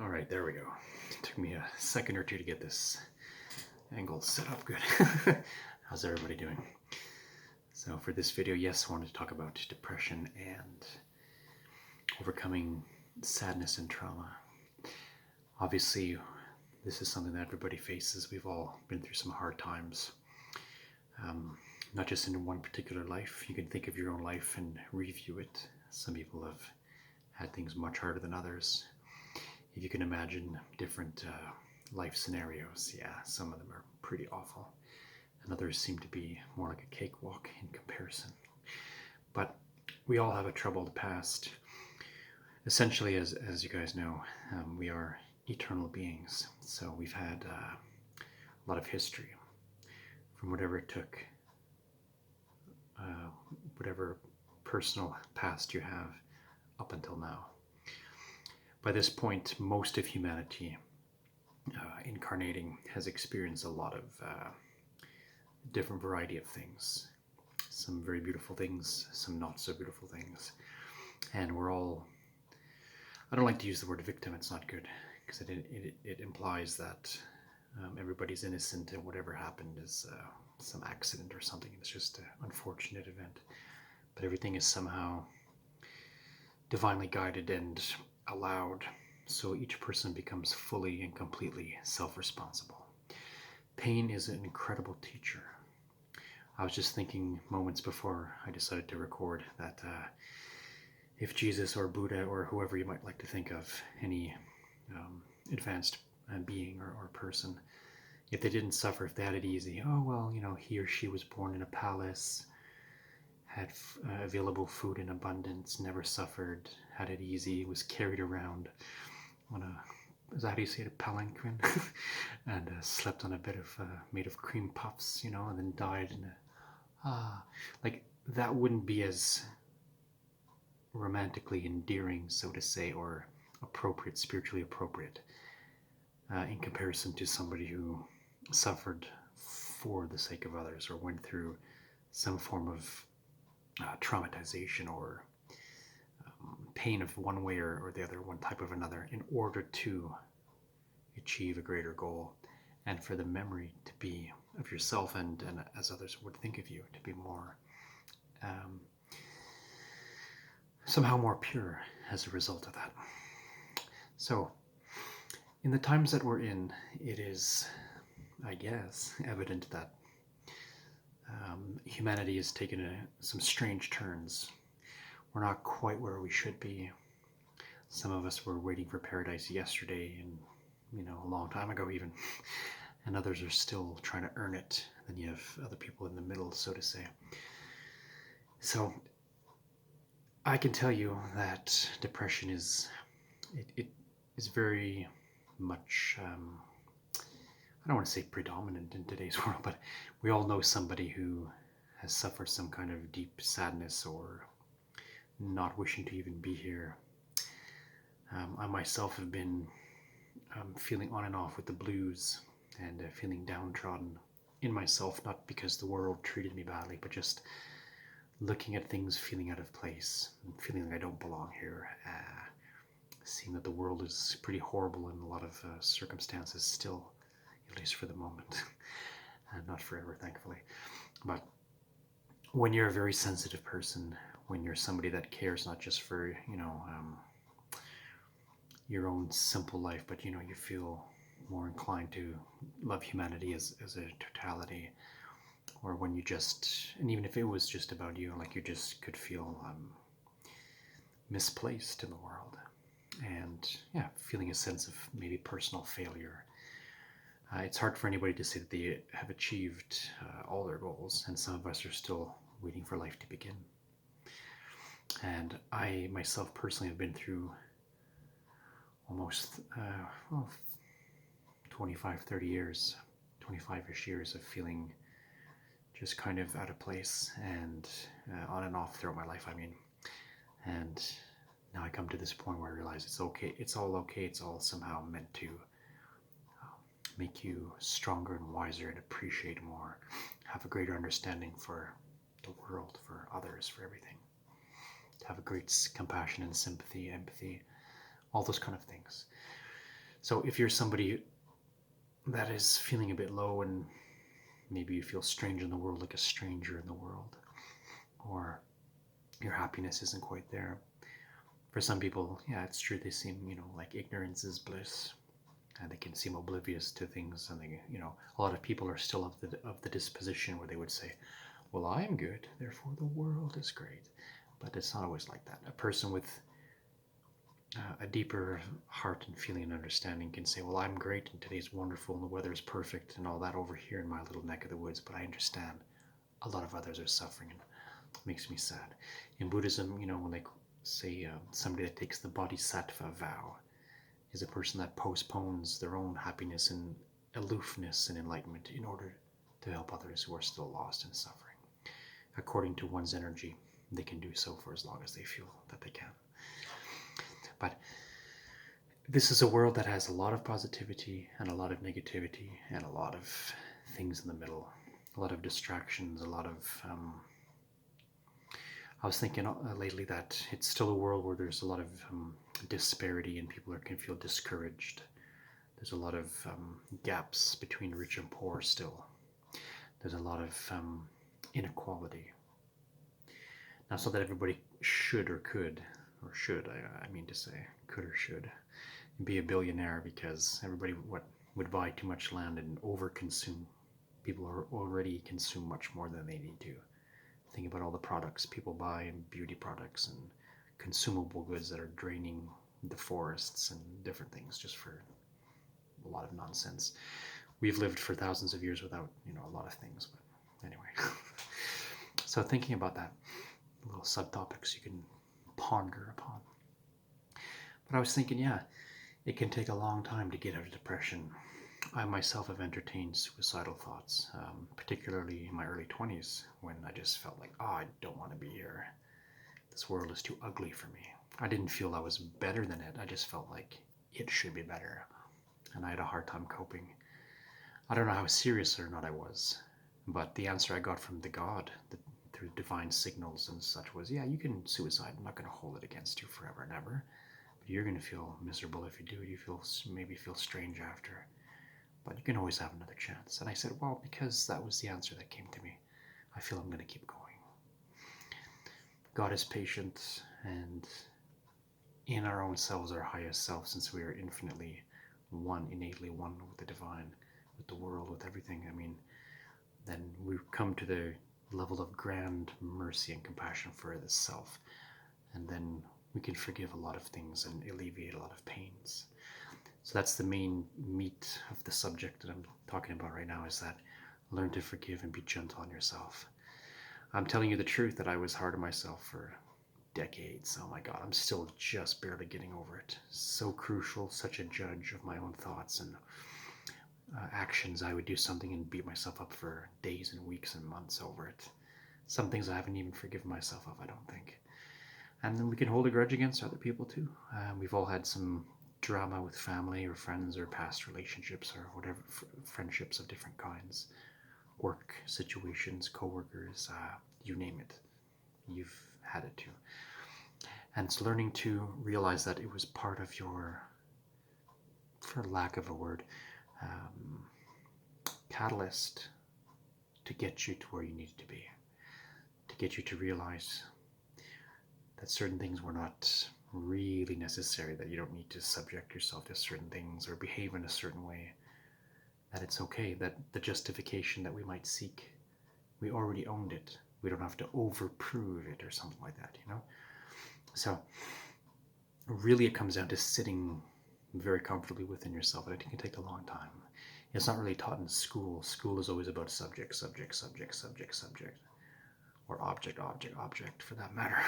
All right, there we go. It took me a second or two to get this angle set up good. How's everybody doing? So for this video, yes, I wanted to talk about depression and overcoming sadness and trauma. Obviously, this is something that everybody faces. We've all been through some hard times. Not just in one particular life. You can think of your own life and review it. Some people have had things much harder than others. If you can imagine different life scenarios, yeah, some of them are pretty awful. And others seem to be more like a cakewalk in comparison. But we all have a troubled past. Essentially, as you guys know, we are eternal beings. So we've had a lot of history from whatever it took, whatever personal past you have up until now. By this point, most of humanity incarnating has experienced a lot of different variety of things. Some very beautiful things, some not so beautiful things. And we're all, I don't like to use the word victim, it's not good, because it implies that everybody's innocent and whatever happened is some accident or something. It's just an unfortunate event. But everything is somehow divinely guided and allowed, so each person becomes fully and completely self-responsible. Pain is an incredible teacher. I was just thinking moments before I decided to record that if Jesus or Buddha or whoever you might like to think of, any advanced being or person, if they didn't suffer, if they had it easy, oh well, you know, he or she was born in a palace, had available food in abundance, never suffered, had it easy, was carried around on a, is that how you say it, a palanquin, and slept on a bed of made of cream puffs, you know, and then died in a, like that wouldn't be as romantically endearing, so to say, or appropriate, spiritually appropriate, in comparison to somebody who suffered for the sake of others or went through some form of traumatization or pain of one way or the other, one type of another, in order to achieve a greater goal, and for the memory to be of yourself and as others would think of you to be more somehow more pure as a result of that. So in the times that we're in, it is, I guess, evident that humanity has taken some strange turns. We're not quite where we should be. Some of us were waiting for paradise yesterday and, you know, a long time ago even, and others are still trying to earn it. Then you have other people in the middle, so to say. So I can tell you that depression is, it is very much, I don't want to say predominant in today's world, but we all know somebody who has suffered some kind of deep sadness or not wishing to even be here. I myself have been feeling on and off with the blues and feeling downtrodden in myself, not because the world treated me badly, but just looking at things, feeling out of place, and feeling like I don't belong here, seeing that the world is pretty horrible in a lot of circumstances still, at least for the moment, and not forever, thankfully. But when you're a very sensitive person, when you're somebody that cares not just for, you know, your own simple life, but, you know, you feel more inclined to love humanity as a totality, or when you just, and even if it was just about you, like you just could feel misplaced in the world, and yeah, feeling a sense of maybe personal failure. It's hard for anybody to say that they have achieved all their goals, and some of us are still waiting for life to begin. And I myself personally have been through almost 25, 30 years, 25-ish years of feeling just kind of out of place and on and off throughout my life, I mean. And now I come to this point where I realize it's okay, it's all okay, it's all somehow meant to make you stronger and wiser and appreciate more, have a greater understanding for the world, for others, for everything. To have a great compassion and sympathy, empathy, all those kind of things. So if you're somebody that is feeling a bit low and maybe you feel strange in the world, like a stranger in the world, or your happiness isn't quite there. For some people, yeah, it's true. They seem, like ignorance is bliss, and they can seem oblivious to things. And a lot of people are still of the disposition where they would say, "Well, I am good, therefore the world is great." But it's not always like that. A person with a deeper heart and feeling and understanding can say, "Well, I'm great, and today's wonderful, and the weather is perfect, and all that over here in my little neck of the woods." But I understand a lot of others are suffering, and it makes me sad. In Buddhism, when they say somebody that takes the bodhisattva vow is a person that postpones their own happiness and aloofness and enlightenment in order to help others who are still lost and suffering. According to one's energy, they can do so for as long as they feel that they can. But this is a world that has a lot of positivity and a lot of negativity and a lot of things in the middle, a lot of distractions, a lot of I was thinking lately that it's still a world where there's a lot of disparity and people can feel discouraged. There's a lot of gaps between rich and poor still. There's a lot of inequality. Not so that everybody should or could, or should, I mean to say, could or should, be a billionaire because everybody would buy too much land and overconsume. People already consume much more than they need to. Think about all the products people buy, and beauty products and consumable goods that are draining the forests and different things just for a lot of nonsense. We've lived for thousands of years without, a lot of things, but anyway. So thinking about that, little subtopics you can ponder upon. But I was thinking, yeah, it can take a long time to get out of depression. I myself have entertained suicidal thoughts, particularly in my early 20s when I just felt like, oh, I don't want to be here. This world is too ugly for me. I didn't feel I was better than it. I just felt like it should be better. And I had a hard time coping. I don't know how serious or not I was, but the answer I got from the God through divine signals and such was, yeah, you can suicide. I'm not going to hold it against you forever and ever. But you're going to feel miserable if you do. You maybe feel strange after. But you can always have another chance. And I said, well, because that was the answer that came to me, I feel I'm going to keep going. God is patient, and in our own selves, our highest self, since we are infinitely one, innately one with the divine, with the world, with everything, then we come to the level of grand mercy and compassion for the self. And then we can forgive a lot of things and alleviate a lot of pains. So that's the main meat of the subject that I'm talking about right now, is that learn to forgive and be gentle on yourself. I'm telling you the truth that I was hard on myself for decades. Oh my God, I'm still just barely getting over it. So crucial, such a judge of my own thoughts and actions. I would do something and beat myself up for days and weeks and months over it. Some things I haven't even forgiven myself of, I don't think. And then we can hold a grudge against other people too. We've all had some drama with family or friends or past relationships or whatever, friendships of different kinds, work situations, coworkers, you name it. You've had it too. And it's learning to realize that it was part of your, for lack of a word, catalyst to get you to where you needed to be, to get you to realize that certain things were not really necessary, that you don't need to subject yourself to certain things or behave in a certain way, that it's okay, that the justification that we might seek, we already owned it. We don't have to overprove it or something like that, So really it comes down to sitting very comfortably within yourself, and it can take a long time. It's not really taught in school. School is always about subject, subject, subject, subject, subject, or object, object, object for that matter.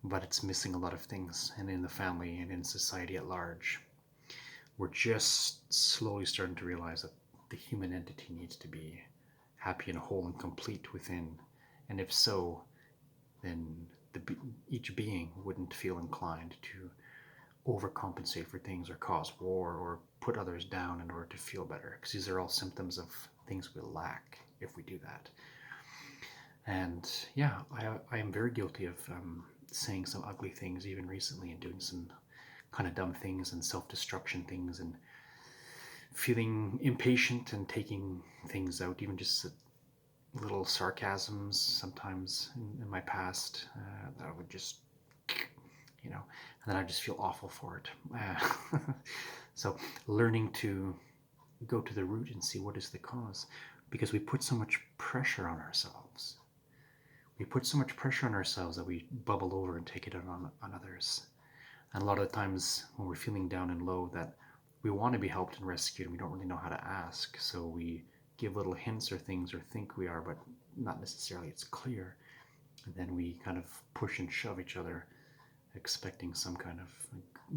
But it's missing a lot of things, and in the family and in society at large, we're just slowly starting to realize that the human entity needs to be happy and whole and complete within. And if so, then each being wouldn't feel inclined to overcompensate for things or cause war or put others down in order to feel better, because these are all symptoms of things we lack if we do that. And yeah, I am very guilty of saying some ugly things even recently and doing some kind of dumb things and self-destruction things, and feeling impatient and taking things out, even just little sarcasms sometimes in my past, that I would just, and then I just feel awful for it. So learning to go to the root and see what is the cause, because we put so much pressure on ourselves. We put so much pressure on ourselves that we bubble over and take it out on others. And a lot of the times when we're feeling down and low, that we want to be helped and rescued and we don't really know how to ask. So we give little hints or things, or think we are, but not necessarily it's clear. And then we kind of push and shove each other, expecting some kind of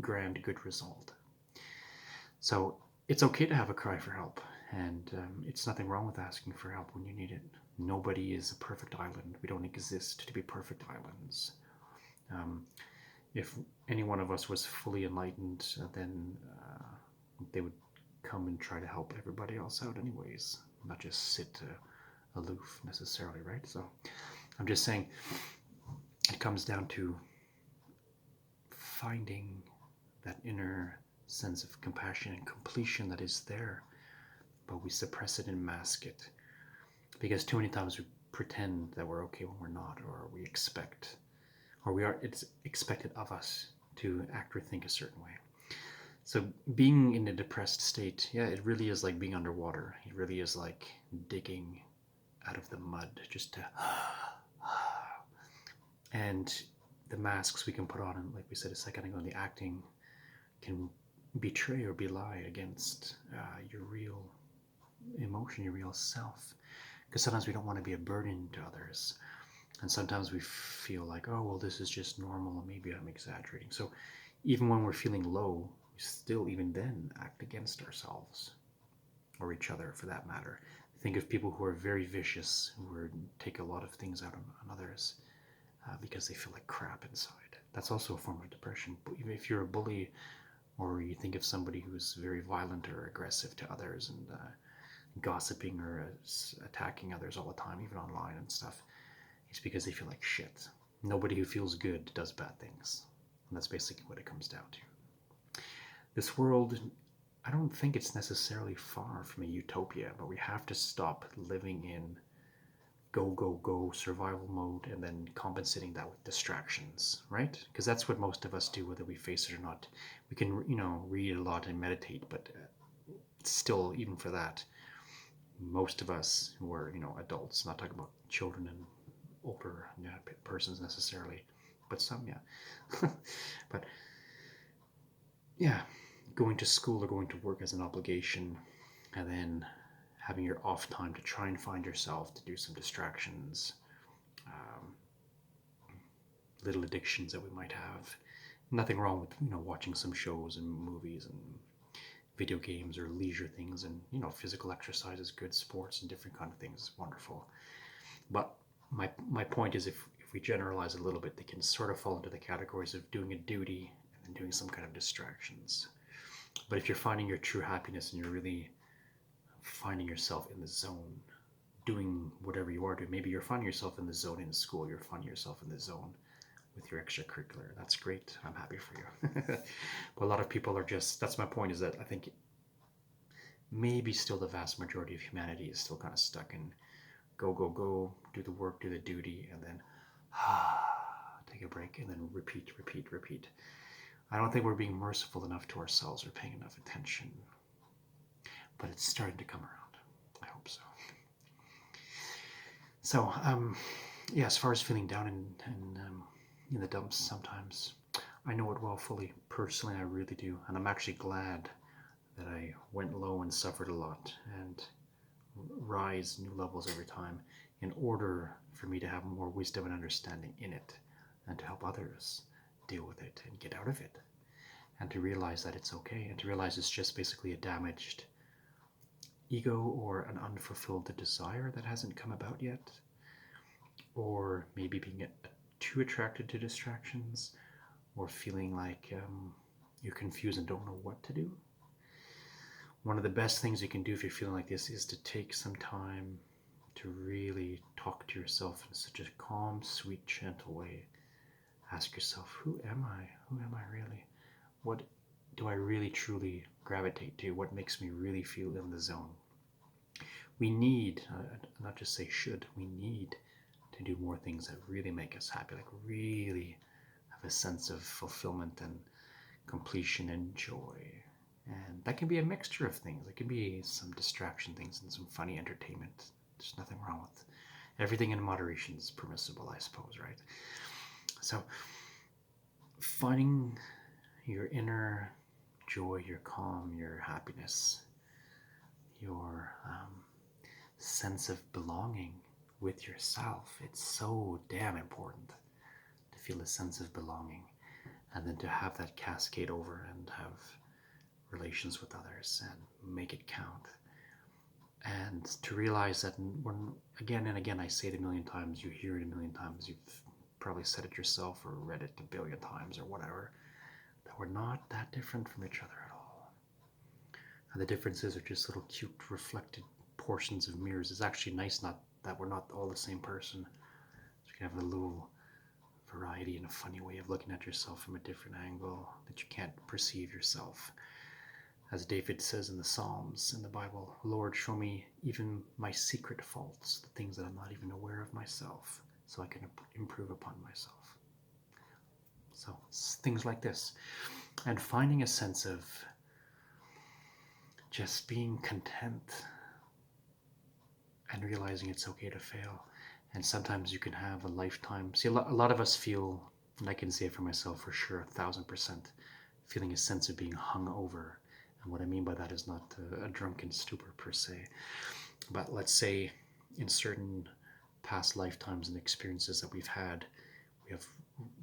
grand good result. So it's okay to have a cry for help, and it's nothing wrong with asking for help when you need it. Nobody is a perfect island. We don't exist to be perfect islands. If any one of us was fully enlightened, then they would come and try to help everybody else out anyways, not just sit aloof necessarily, right? So I'm just saying it comes down to finding that inner sense of compassion and completion that is there, but we suppress it and mask it, because too many times we pretend that we're okay when we're not, or we expect, or we are, it's expected of us to act or think a certain way. So being in a depressed state, yeah, it really is like being underwater. It really is like digging out of the mud just to and the masks we can put on, and like we said a second ago, the acting can betray or belie against your real emotion, your real self. Because sometimes we don't want to be a burden to others. And sometimes we feel like, oh, well, this is just normal, and maybe I'm exaggerating. So even when we're feeling low, we still, even then, act against ourselves, or each other for that matter. Think of people who are very vicious, who take a lot of things out on others because they feel like crap inside. That's also a form of depression. But if you're a bully, or you think of somebody who's very violent or aggressive to others, and gossiping or attacking others all the time, even online and stuff, it's because they feel like shit. Nobody who feels good does bad things. And that's basically what it comes down to. This world, I don't think it's necessarily far from a utopia, but we have to stop living in go, go, go survival mode and then compensating that with distractions, right? Because that's what most of us do, whether we face it or not. We can, read a lot and meditate, but still, even for that, most of us who are, adults, not talking about children and older persons necessarily, but some, yeah. But yeah, going to school or going to work as an obligation, and then having your off time to try and find yourself, to do some distractions, little addictions that we might have. Nothing wrong with watching some shows and movies and video games or leisure things, and physical exercise is good, sports and different kind of things is wonderful. But my point is, if we generalize a little bit, they can sort of fall into the categories of doing a duty and then doing some kind of distractions. But if you're finding your true happiness and you're really finding yourself in the zone, doing whatever you are doing, maybe you're finding yourself in the zone in school, you're finding yourself in the zone with your extracurricular. That's great. I'm happy for you. But a lot of people are just, that's my point, is that I think maybe still the vast majority of humanity is still kind of stuck in go, go, go, do the work, do the duty, and then take a break, and then repeat, repeat, repeat. I don't think we're being merciful enough to ourselves or paying enough attention. But it's starting to come around. I hope so. So, yeah, as far as feeling down in the dumps sometimes, I know it well fully. Personally, I really do. And I'm actually glad that I went low and suffered a lot and rise new levels every time, in order for me to have more wisdom and understanding in it, and to help others deal with it and get out of it, and to realize that it's okay, and to realize it's just basically a damaged ego or an unfulfilled desire that hasn't come about yet, or maybe being too attracted to distractions, or feeling like you're confused and don't know what to do. One of the best things you can do if you're feeling like this is to take some time to really talk to yourself in such a calm, sweet, gentle way. Ask yourself, who am I? Who am I really? What do I really truly gravitate to? What makes me really feel in the zone? We need, not just say should, we need to do more things that really make us happy, like really have a sense of fulfillment and completion and joy. And that can be a mixture of things. It can be some distraction things and some funny entertainment. There's nothing wrong with everything in moderation is permissible, I suppose, right? So finding your inner joy, your calm, your happiness, your sense of belonging with yourself. It's so damn important to feel a sense of belonging and then to have that cascade over and have relations with others and make it count. And to realize that when again and again I say it a million times, you hear it a million times, you've probably said it yourself or read it a billion times or whatever, that we're not that different from each other at all. And the differences are just little cute reflected portions of mirrors. It's actually nice not that we're not all the same person. So you can have a little variety and a funny way of looking at yourself from a different angle that you can't perceive yourself. As David says in the Psalms in the Bible, Lord, show me even my secret faults, the things that I'm not even aware of myself, so I can improve upon myself. So things like this. And finding a sense of just being content and realizing it's okay to fail. And sometimes you can have a lifetime. See, a lot of us feel, and I can say it for myself for sure, 1,000%, feeling a sense of being hung over. And what I mean by that is not a drunken stupor per se, but let's say in certain past lifetimes and experiences that we've had, we have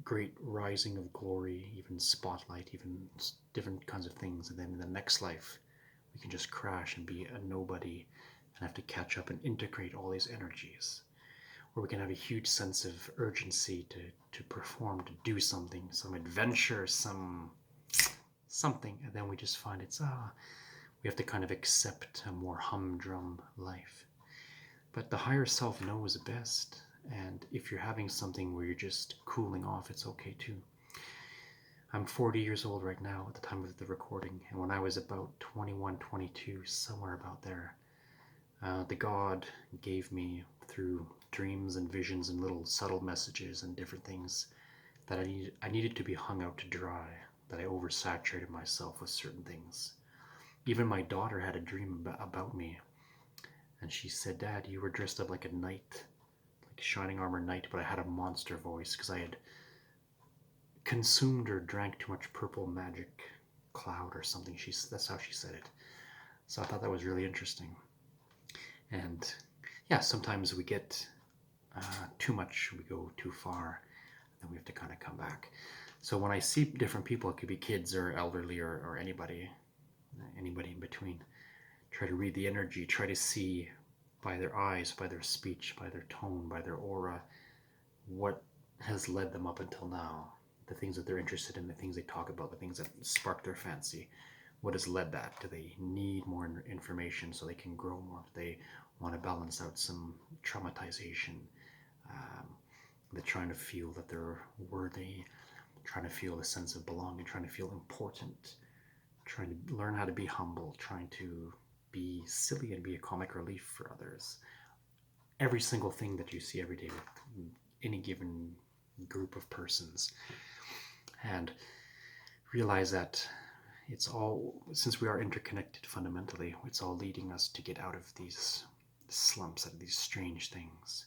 great rising of glory, even spotlight, even different kinds of things. And then in the next life, we can just crash and be a nobody and have to catch up and integrate all these energies. Or we can have a huge sense of urgency to perform, to do something, some adventure, something, and then we just find we have to kind of accept a more humdrum life. But the higher self knows best, and if you're having something where you're just cooling off, it's okay too. I'm 40 years old right now at the time of the recording, and when I was about 21, 22, somewhere about there, the God gave me through dreams and visions and little subtle messages and different things that I needed to be hung out to dry, that I oversaturated myself with certain things. Even my daughter had a dream about me, and she said, Dad, you were dressed up like a knight, like a shining armor knight, but I had a monster voice because I had consumed or drank too much purple magic cloud or something. That's how she said it. So I thought that was really interesting. And yeah, sometimes we get too much, we go too far, then we have to kind of come back. So when I see different people, it could be kids or elderly or anybody in between, try to read the energy, try to see by their eyes, by their speech, by their tone, by their aura, what has led them up until now, the things that they're interested in, the things they talk about, the things that spark their fancy. What has led that? Do they need more information so they can grow more? Do they want to balance out some traumatization? They're trying to feel that they're worthy, trying to feel a sense of belonging, trying to feel important, trying to learn how to be humble, trying to be silly and be a comic relief for others. Every single thing that you see every day with any given group of persons. And realize that it's all, since we are interconnected fundamentally, it's all leading us to get out of these slumps, out of these strange things.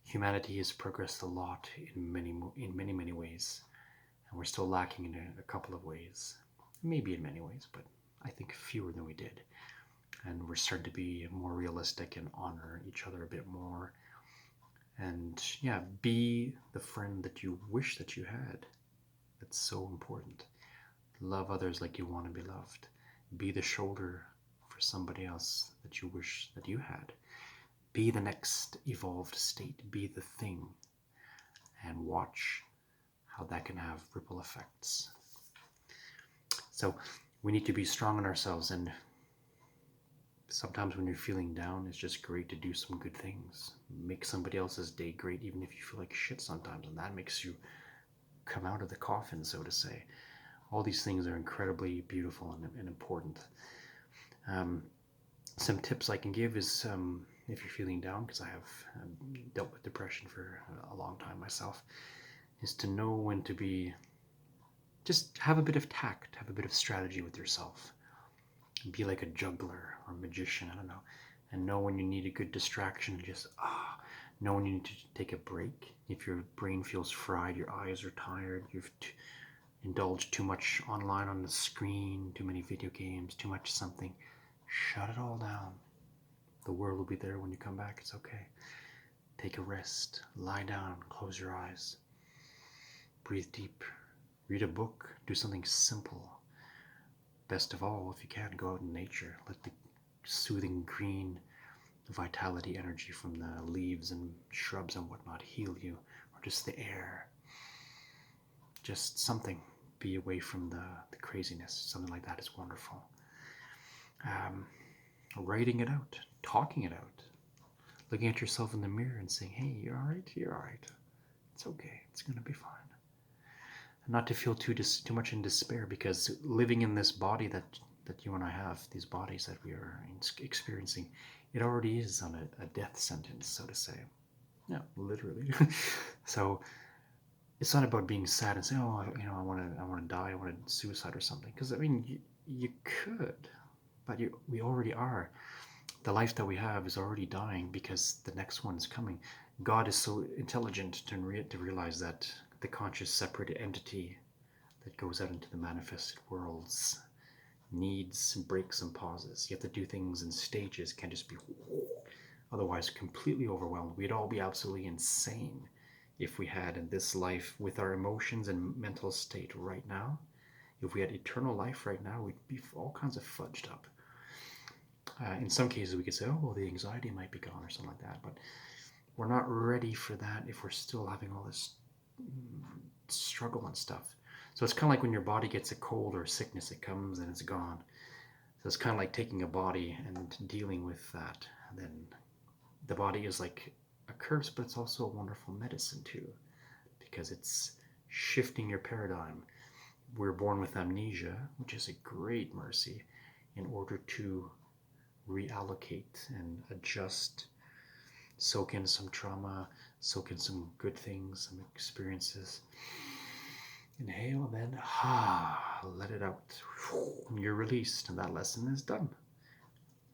Humanity has progressed a lot in many ways, and we're still lacking in a couple of ways, maybe in many ways, but I think fewer than we did. And we're starting to be more realistic and honor each other a bit more, and yeah, be the friend that you wish that you had. That's so important. Love others like you want to be loved. Be the shoulder for somebody else that you wish that you had. Be the next evolved state. Be the thing. And watch how that can have ripple effects. So we need to be strong in ourselves, and sometimes when you're feeling down, it's just great to do some good things. Make somebody else's day great, even if you feel like shit sometimes, and that makes you come out of the coffin, so to say. All these things are incredibly beautiful and important. Um, some tips I can give is if you're feeling down, because I have dealt with depression for a long time myself, is to know when to just have a bit of tact, have a bit of strategy with yourself. Be like a juggler or a magician, I don't know, and know when you need a good distraction. Just know when you need to take a break. If your brain feels fried, your eyes are tired, you've indulged too much online on the screen, too many video games, too much something, shut it all down. The world will be there when you come back. It's okay. Take a rest, lie down, close your eyes, breathe deep, read a book, do something simple. Best of all, if you can, go out in nature. Let the soothing green vitality energy from the leaves and shrubs and whatnot heal you, or just the air. Just something. Be away from the craziness. Something like that is wonderful. Writing it out, talking it out, looking at yourself in the mirror and saying, hey, you're all right, you're all right. It's okay, it's going to be fine. And not to feel too much in despair, because living in this body that you and I have, these bodies that we are experiencing, it already is on a death sentence, so to say. Yeah, literally. So it's not about being sad and saying, oh, I want to die, I want to suicide or something. Because I mean, you could, but we already are. The life that we have is already dying because the next one's coming. God is so intelligent to realize that the conscious separate entity that goes out into the manifested worlds needs breaks and pauses. You have to do things in stages, can't just be otherwise completely overwhelmed. We'd all be absolutely insane if we had in this life, with our emotions and mental state right now. If we had eternal life right now, we'd be all kinds of fudged up. In some cases, we could say, oh, well, the anxiety might be gone or something like that. But we're not ready for that if we're still having all this struggle and stuff. So it's kind of like when your body gets a cold or a sickness, it comes and it's gone. So it's kind of like taking a body and dealing with that. And then the body is like a curse, but it's also a wonderful medicine too, because it's shifting your paradigm. We're born with amnesia, which is a great mercy, in order to reallocate and adjust, soak in some trauma, soak in some good things, some experiences. Inhale, and then let it out. You're released, and that lesson is done.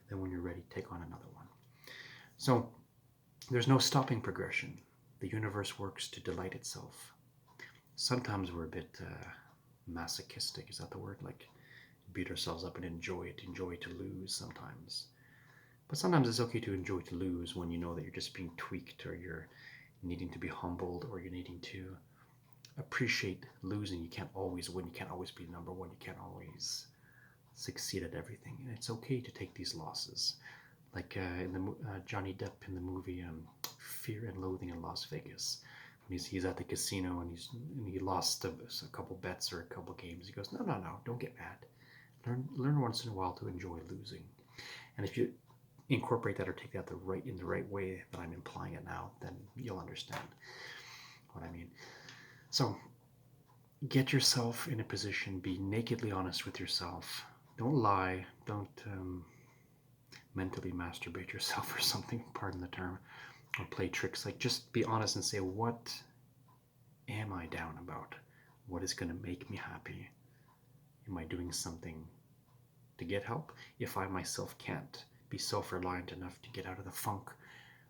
Then when you're ready, take on another one. So there's no stopping progression. The universe works to delight itself. Sometimes we're a bit masochistic, is that the word? Like beat ourselves up and enjoy to lose sometimes. But sometimes it's okay to enjoy to lose when you know that you're just being tweaked, or you're needing to be humbled, or you're needing to appreciate losing. You can't always win. You can't always be number one. You can't always succeed at everything. And it's okay to take these losses. Like in the Johnny Depp in the movie Fear and Loathing in Las Vegas. When he's at the casino and he lost a couple bets or a couple games. He goes, no, don't get mad. Learn once in a while to enjoy losing. And if you incorporate that or take that in the right way that I'm implying it now, then you'll understand what I mean. So get yourself in a position, be nakedly honest with yourself. Don't lie. Don't mentally masturbate yourself or something, pardon the term, or play tricks. Like, just be honest and say, what am I down about? What is going to make me happy? Am I doing something to get help? If I myself can't be self-reliant enough to get out of the funk,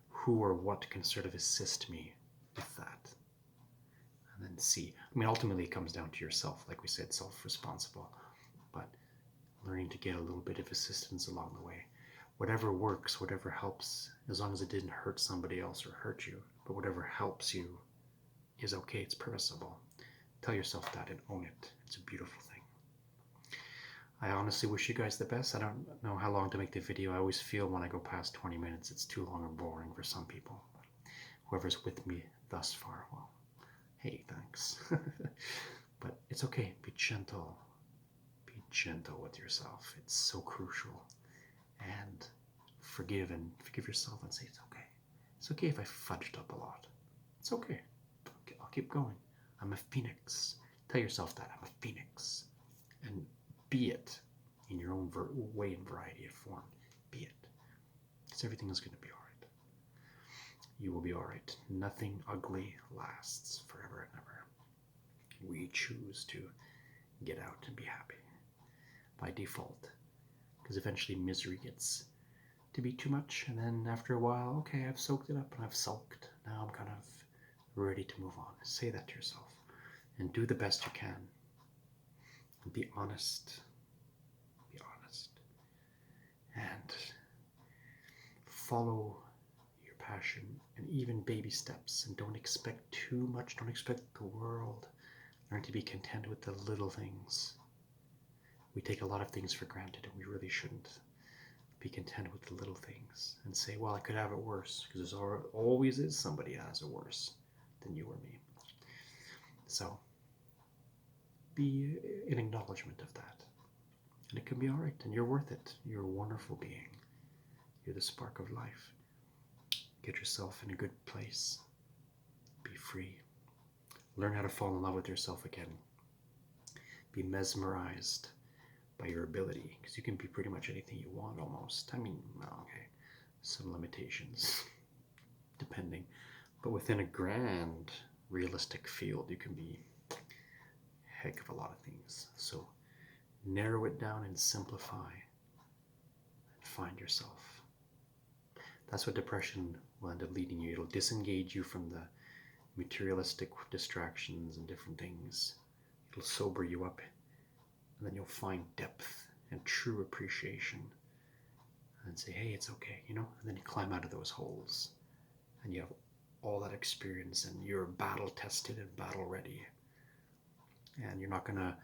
who or what can sort of assist me with that? And then see. I mean, ultimately it comes down to yourself, like we said, self-responsible, but learning to get a little bit of assistance along the way. Whatever works, whatever helps, as long as it didn't hurt somebody else or hurt you, but whatever helps you is okay, it's permissible. Tell yourself that and own it. It's a beautiful thing. I honestly wish you guys the best. I don't know how long to make the video. I always feel when I go past 20 minutes, it's too long or boring for some people. Whoever's with me thus far, well, hey, thanks. But it's okay. Be gentle. Be gentle with yourself. It's so crucial. And forgive yourself and say, it's okay. It's okay if I fudged up a lot. It's okay. I'll keep going. I'm a phoenix. Tell yourself that. I'm a phoenix. and be it in your own way and variety of form. Be it. Because everything is going to be all right. You will be all right. Nothing ugly lasts forever and ever. We choose to get out and be happy by default. Because eventually misery gets to be too much, and then after a while, okay, I've soaked it up and I've sulked. Now I'm kind of ready to move on. Say that to yourself. And do the best you can. And be honest. Be honest. And follow your passion, and even baby steps. And don't expect too much. Don't expect the world. Learn to be content with the little things. We take a lot of things for granted, and we really shouldn't. Be content with the little things and say, well, I could have it worse, because there always is somebody that has it worse than you or me. So be in acknowledgement of that. And it can be all right, and you're worth it. You're a wonderful being. You're the spark of life. Get yourself in a good place. Be free. Learn how to fall in love with yourself again. Be mesmerized by your ability, because you can be pretty much anything you want almost. I mean, okay, some limitations, depending. But within a grand, realistic field, you can be a heck of a lot of things. So narrow it down and simplify and find yourself. That's what depression will end up leading you. It'll disengage you from the materialistic distractions and different things. It'll sober you up, and then you'll find depth and true appreciation and say, hey, it's okay, you know? And then you climb out of those holes and you have all that experience, and you're battle tested and battle ready. And you're not gonna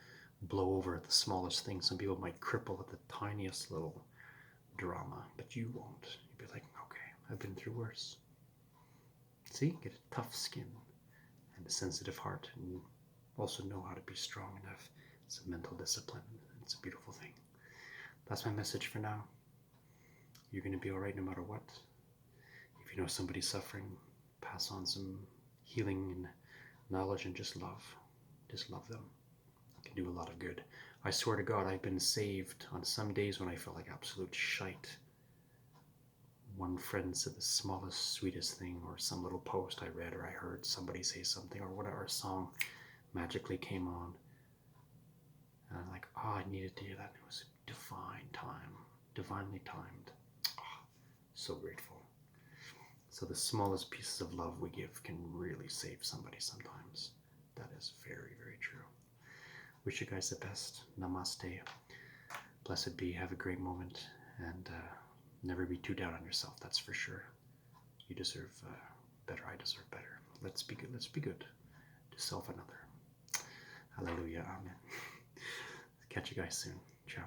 blow over at the smallest thing. Some people might cripple at the tiniest little drama, but you won't. You'll be like, okay, I've been through worse. See, get a tough skin and a sensitive heart, and also know how to be strong enough. It's a mental discipline. It's a beautiful thing. That's my message for now. You're going to be all right no matter what. If you know somebody suffering, pass on some healing and knowledge, and just love. Just love them. It can do a lot of good. I swear to God, I've been saved on some days when I felt like absolute shite. One friend said the smallest, sweetest thing, or some little post I read or I heard somebody say something, or whatever, a song magically came on. And I'm like, oh, I needed to hear that. It was a divine time, divinely timed. Oh, so grateful. So the smallest pieces of love we give can really save somebody sometimes. That is very, very true. Wish you guys the best. Namaste. Blessed be. Have a great moment. And never be too down on yourself, that's for sure. You deserve better. I deserve better. Let's be good. Let's be good to self and other. Hallelujah. Amen. Catch you guys soon. Ciao.